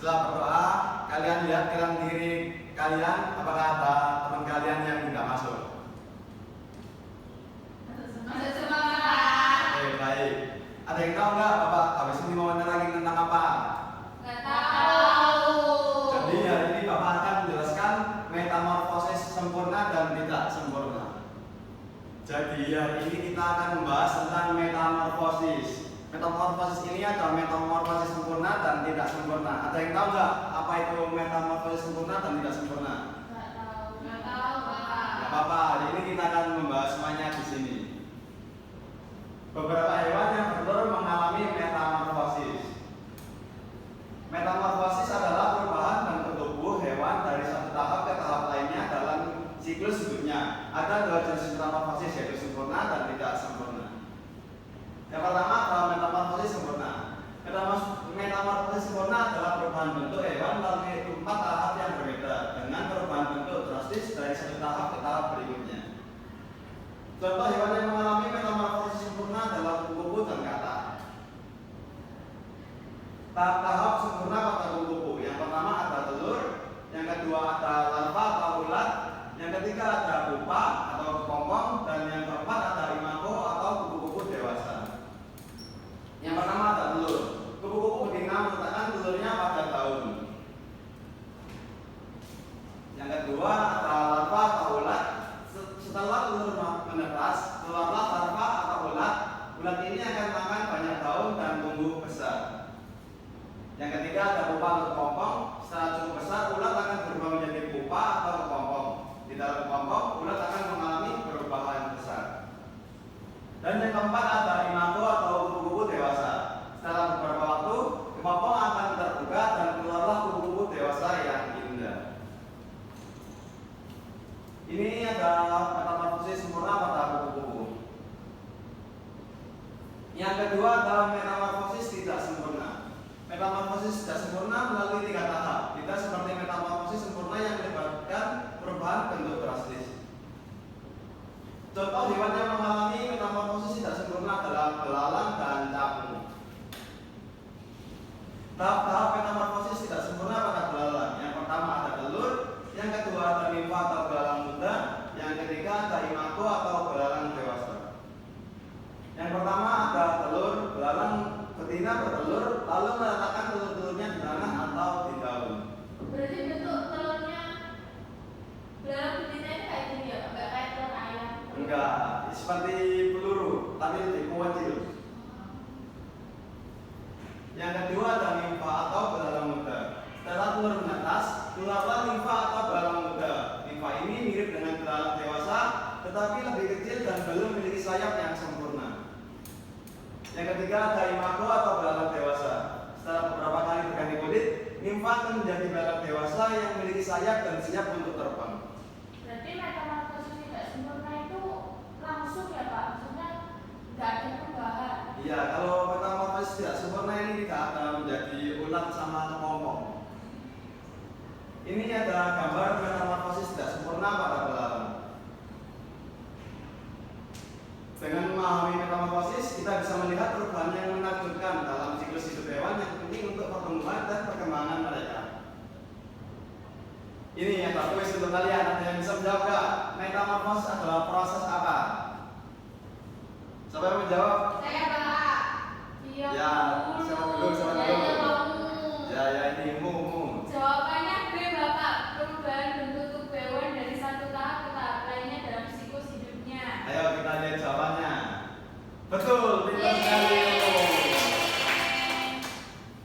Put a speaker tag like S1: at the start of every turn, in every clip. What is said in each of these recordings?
S1: Setelah berdoa, kalian lihat kanan kiri kalian, apakah ada teman kalian yang tidak masuk?
S2: Masuk semua.
S1: Oke, baik. Ada yang tahu nggak Bapak habis ini mau menerangin tentang apa?
S2: Nggak tahu.
S1: Jadi hari ini Bapak akan menjelaskan metamorfosis sempurna dan tidak sempurna. Jadi hari ini kita akan membahas tentang metamorfosis. Metamorfosis ini ada metamorfosis sempurna dan tidak sempurna. Ada yang tahu nggak apa itu metamorfosis sempurna dan tidak sempurna?
S2: Nggak tahu. Nggak tahu, Pak.
S1: Nggak apa-apa, hari ini kita akan membahas semuanya di sini. Beberapa hewan yang bertelur mengalami metamorfosis. Metamorfosis adalah perubahan bentuk tubuh hewan dari satu tahap ke tahap lainnya dalam siklus hidupnya. Ada dua jenis metamorfosis, yaitu sempurna dan tidak sempurna. Yang pertama adalah metamorfosis sempurna. Metamorfosis sempurna adalah perubahan bentuk hewan melalui 4 tahap yang berbeda dengan perubahan bentuk drastis dari satu tahap ke tahap berikutnya. Contoh hewan yang mengalami metamorfosis sempurna adalah kupu-kupu dan katak. Tahap sempurna pada kupu-kupu. Yang pertama ada telur, yang kedua ada larva atau ulat, yang ketiga ada pupa atau kepompong, dan yang keempat ada imago atau kupu-kupu dewasa. Yang pertama ada telur. Kupu-kupu betina meletakkan telurnya pada daun. Yang kedua ada larva atau ulat. Setelah telur menetas, keluarlah larva atau ulat. Ulat ini akan makan banyak daun dan tumbuh besar. Yang ketiga ada pupa atau kepompong. Setelah cukup besar, ulat akan berubah menjadi pupa atau kepompong. Di dalam kepompong, ulat akan mengalami perubahan besar. Dan yang keempat ada imago atau kupu-kupu dewasa. Setelah beberapa waktu, kepompong akan terbuka dan keluarlah kupu-kupu dewasa yang indah. Ini adalah metamorfosis sempurna pada kupu-kupu. Yang kedua adalah metamorfosis tidak sempurna. Metamorfosis tidak sempurna melalui 3 tahap. Tidak seperti metamorfosis sempurna yang melibatkan perubahan bentuk drastis. Contoh hewan yang mengalami metamorfosis tidak sempurna adalah belalang dan capung. Tahap-tahap metamorfosis tidak sempurna pada belalang. Yang pertama ada telur, yang kedua ada nimfa atau belalang muda, yang ketiga ada imago atau belalang dewasa. Yang pertama ada telur, belalang betina bertelur lalu meletakkan telur-telurnya di tanah atau di daun.
S2: Berarti bentuk telurnya belalang betina itu kayak gini ya, nggak kayak telur ayam.
S1: Enggak, seperti peluru, tapi lebih kecil. Yang kedua ada nimfa atau belalang muda. Setelah telur menetas, keluarlah nimfa atau belalang muda. Nimfa ini mirip dengan belalang dewasa, tetapi lebih kecil dan belum memiliki sayap yang sempurna. Yang ketiga ada imago atau belalang dewasa. Setelah beberapa kali berganti kulit, nimfa akan menjadi belalang dewasa yang memiliki sayap dan siap untuk terbang.
S2: Berarti metamorfosis tidak sempurna itu langsung ya Pak, maksudnya nggak ada perubahan.
S1: Iya, kalau metamorfosis tidak sempurna ini tidak ada menjadi ulat sama kepompong. Ini ada gambar metamorfosis tidak sempurna pada belalang. Dengan memahami metamorfosis, kita bisa melihat perubahan yang menakjubkan dalam siklus hidup hewan yang penting untuk pertumbuhan dan perkembangan mereka. Ini yang tak tulis untuk kalian, ada yang bisa menjawab nggak? Metamorfosis adalah proses apa? Siapa yang menjawab?
S2: Saya Pak. Iya.
S1: Ya, siapa dulu? Ya, ini umum.
S2: Jawabannya B Bapak. Perubahan bentuk tubuh hewan dari satu tahap ke tahap lainnya dalam siklus hidupnya.
S1: Ayo kita lihat jawabannya. Betul, pintar sekali.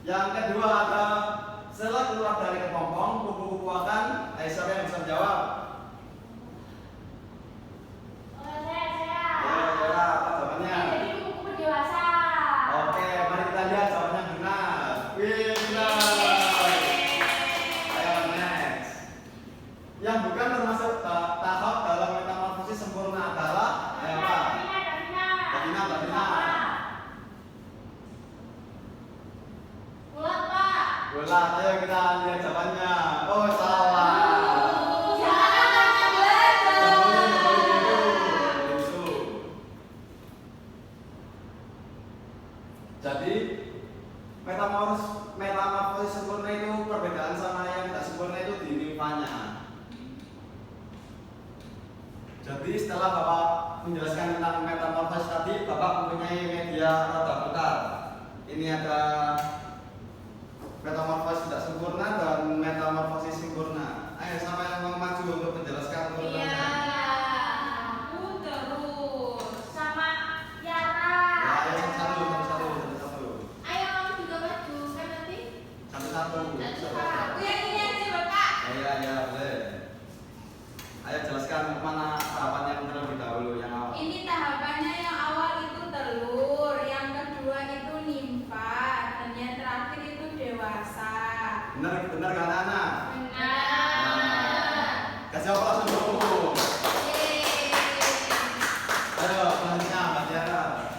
S1: Yang kedua ada setelah keluar dari kepompong, kupu-kupu akan. Siapa yang bisa menjawab?
S2: Saya.
S1: Ya, apa jawabannya?
S2: Jadi kupu-kupu dewasa.
S1: Oke, mari kita lihat jawabannya benar. Benar. Ayo next. Yang bukan termasuk tahap dalam metamorfosis sempurna adalah apa? Betina.
S2: Ulat Pak.
S1: Ulat, ayo kita lihat jawabannya. Oh, salah. Jadi metamorfosis sempurna itu Jadi setelah Bapak menjelaskan tentang metamorfosis tadi, Bapak mempunyai media roda putar. Ini ada metamorfosis tidak sempurna dan metamorfosis sempurna. Ayo, siapa yang mau maju untuk menjelaskan urutannya?
S2: Iya. Aku terus sama Yara.
S1: Ya, ayo satu-satu.
S2: Ayo kamu juga maju kan nanti.
S1: Satu-satu.
S2: Aku yang ini aja Bapak.
S1: Iya, boleh. Ayo jelaskan mana tahapan yang terlebih dahulu yang awal.
S3: Ini tahapannya yang awal itu telur, yang kedua itu nimfa, dan yang terakhir itu dewasa.
S1: Benar kan anak?
S2: Benar.
S1: Kasih aplaus untuk.
S3: Yeay.
S1: Ayo, selanjutnya Mbak Tiara.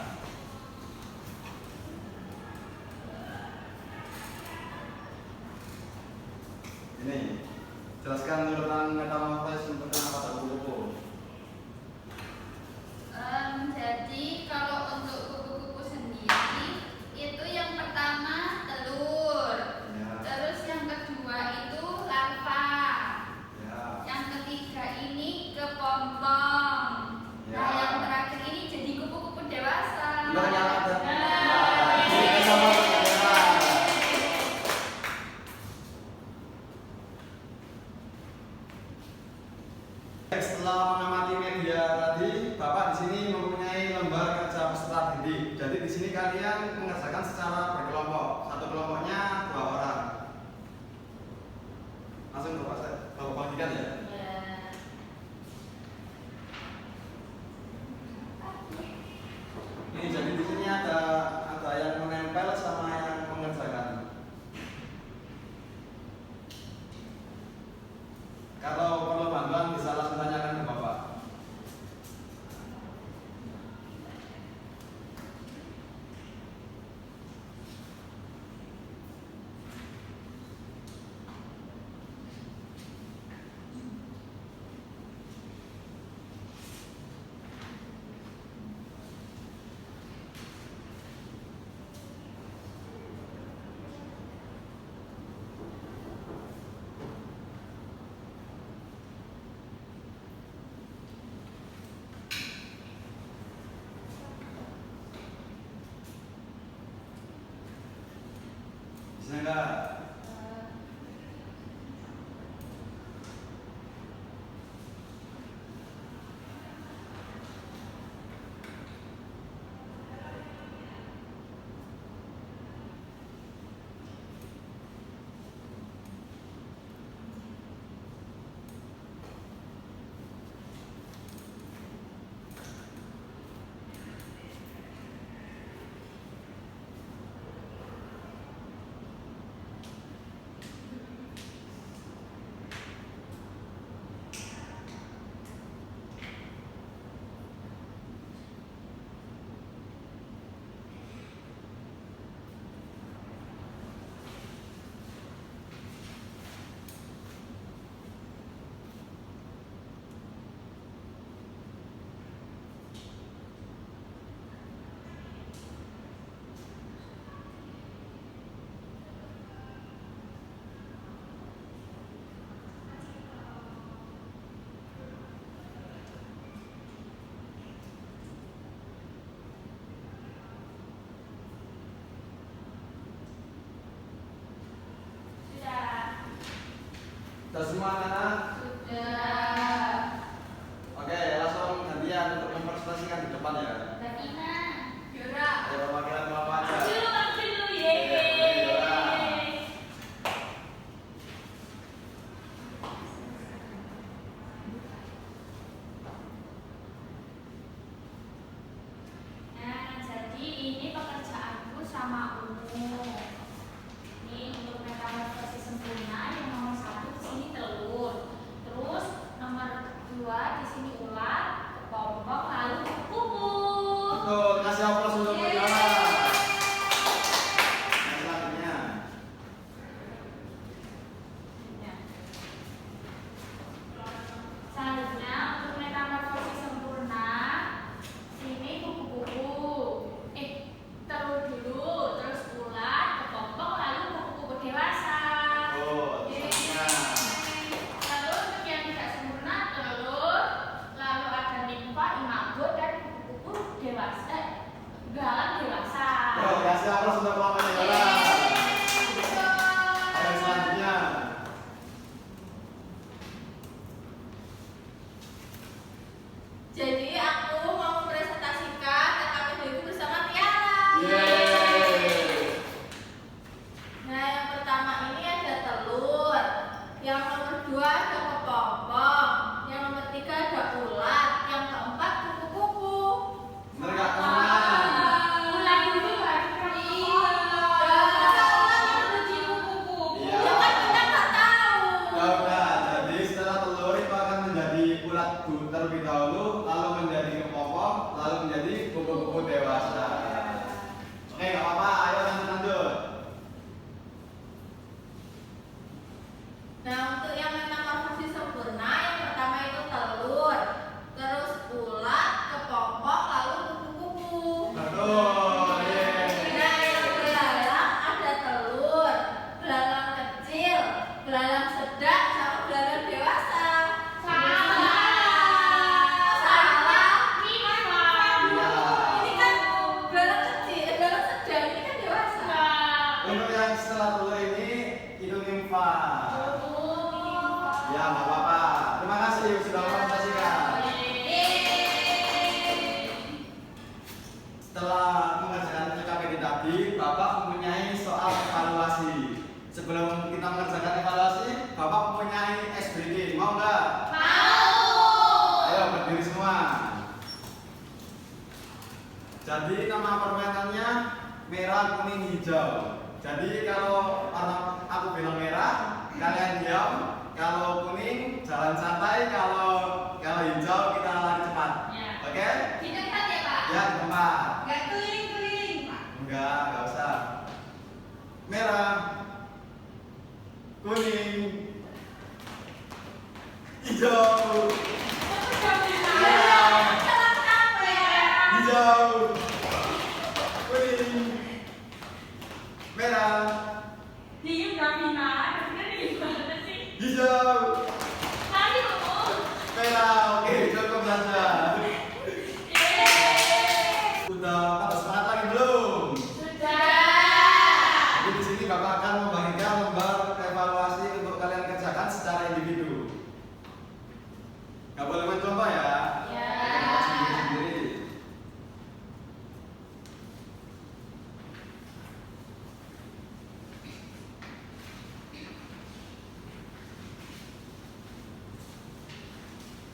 S1: Ini, jelaskan urutan metamorfosis untuk pada kupu-kupu.
S3: Jadi kalau untuk kupu-kupu sendiri itu yang pertama telur,
S1: Ya.
S3: terus yang kedua itu larva,
S1: Ya.
S3: yang ketiga ini kepompong,
S1: Ya.
S3: nah yang terakhir ini jadi kupu-kupu dewasa.
S1: Benar kan ada?
S2: Nah,
S1: Ini metamorfosis Tiara. Setelah mengamati media tadi, Bapak di sini mempunyai lembar kerja peserta didik. Jadi di sini kalian mengerjakan secara berkelompok. Satu kelompoknya 2 orang. Langsung Bapak bagikan ya. Ini jadi di sini ada yang menempel sama yang mengerjakan. Kalau perlu bantuan bisa langsung tanyakan ke Bapak. Bisa enggak? Sudah semua anak?
S2: Sudah.
S1: Oke, langsung gantian untuk mempresentasikan di depan ya.
S2: Davina.
S3: Yura.
S1: Ayo perwakilan Bapak aja.
S2: Maju dulu, yeay. Nah, jadi ini pekerjaanku sama Ungu. Ini untuk metamorfosis sempurna yang nomor 1 di sini telur. Terus nomor 2 di sini ular, kepompong, lalu kupu.
S1: lalu menjadi kepompong, lalu menjadi kupu-kupu dewasa. Oke, nggak apa-apa. Ayo lanjut.
S3: Nah, untuk yang metamorfosis sempurna, yang pertama itu telur, terus ulat, kepompong, lalu kupu-kupu.
S1: Betul. Yeay.
S3: Nah, yang belalang ada telur, belalang kecil, belalang sedang, sama belalang dewasa. Ini kan belalang kecil, belalang sedang, ini kan dewasa.
S1: Untuk yang setelah telur ini itu nimfa. Ya, nggak apa-apa. Terima kasih sudah mempresentasikan. Setelah mengerjakan LKPD tadi, Bapak mempunyai soal evaluasi. Sebelum kita mengerjakan evaluasi, Bapak mempunyai SBG. Mau nggak? Ayo berdiri semua. Jadi nama permainannya merah, kuning, hijau. Jadi kalau aku bilang merah, kalian diam. Kalau kuning, jalan santai. Kalau hijau, kita lari cepat. Oke? Ya, di tempat.
S3: Nggak keliling-keliling, Pak.
S1: Enggak usah. Merah, kuning, hijau, merah, hijau, kuning, merah, hijau, merah. Oke, cukup saja. Udah pada semangat lagi belum? Jadi di sini Bapak akan membagikan lembar evaluasi untuk kalian kerjakan secara individu. Gak boleh mencontoh ya. Kerja sendiri-sendiri.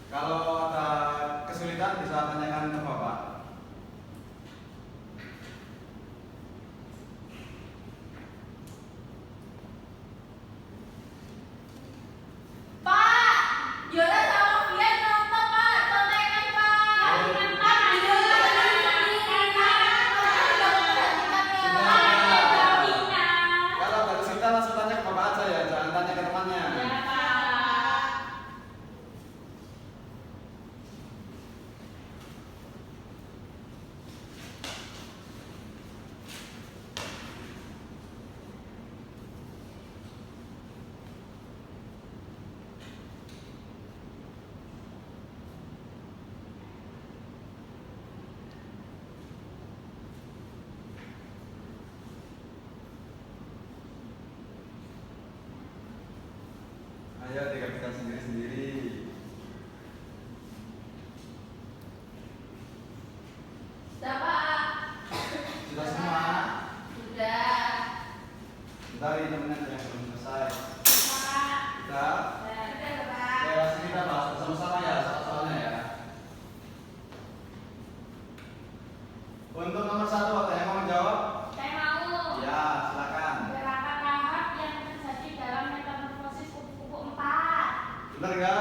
S1: Kalau ada kesulitan bisa tanyakan ke Bapak.
S3: Yola sama Fian nonton, Pak. Contekan, Pak.
S1: Kalau ada kesulitan langsung tanya ke Bapak aja ya, jangan tanya ke temannya. Ayo dikerjakan sendiri-sendiri. Sudah semua? Bentar ini temennya yang belum selesai. Sudah? Ya, langsung kita bahas bersama-sama ya soal-soalnya ya. Untuk nomor 1 ada yang mau menjawab? Ya, silakan. Benar nggak?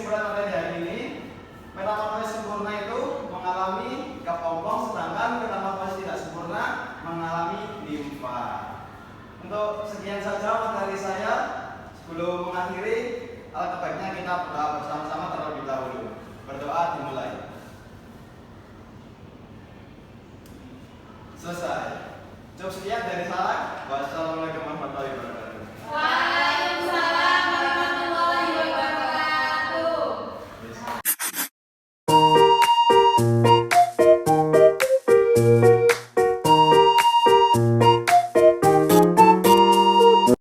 S1: kesimpulan materi hari ini, metamorfosis sempurna itu mengalami kepompong, sedangkan metamorfosis tidak sempurna mengalami nimfa. Untuk sekian saja materi saya. Sebelum mengakhiri, alangkah baiknya kita berdoa bersama-sama terlebih dahulu. Berdoa dimulai. Selesai. Cukup sekian dari saya. Wassalamualaikum warahmatullahi wabarakatuh.